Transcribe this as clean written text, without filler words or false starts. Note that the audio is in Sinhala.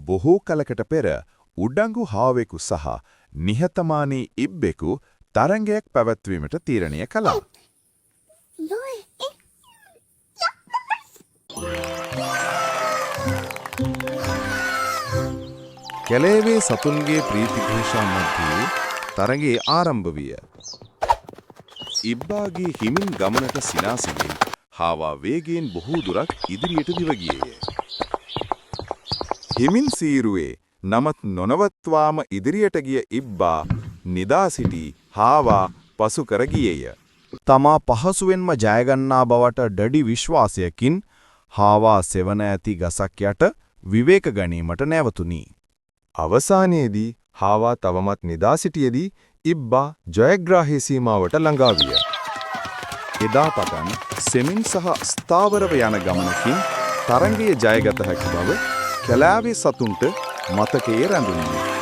බොහෝ කලකට පෙර උඩඟු හාවෙකු සහ නිහතමානී ඉබ්බෙකු තරඟයක් පැවැත්වීමට තීරණය කළා. කැලේවේ සතුන්ගේ ප්‍රීතිඝෝෂා මැද්දේ තරඟේ ආරම්භ විය. ඉබ්බාගේ හිමින් ගමනට සිනාසෙමින් හාවා වේගයෙන් බොහෝ දුරක් ඉදිරියට දිව ගියේය. හිමින් සීරුවේ නමත් නොනවත්වාම ඉදිරියට ගිය ඉබ්බා නිදා සිටි හාවා පසු කර ගියේය. තමා පහසුවෙන්ම ජයගන්නා බවට දැඩි විශ්වාසයකින් හාවා සෙවණ ඇති ගසක් යට විවේක ගැනීමට නැවතුණි. අවසානයේදී හාවා තවමත් නිදා සිටියේදී ඉබ්බා ජයග්‍රාහී සීමාවට ළඟා විය. එදා පටන් සෙමින් සහ ස්ථාවරව යන ගමනකින් තරඟයේ ජයගත හැකි බව කැලෑවේ සතුන්ට මතකයේ රැඳුණා.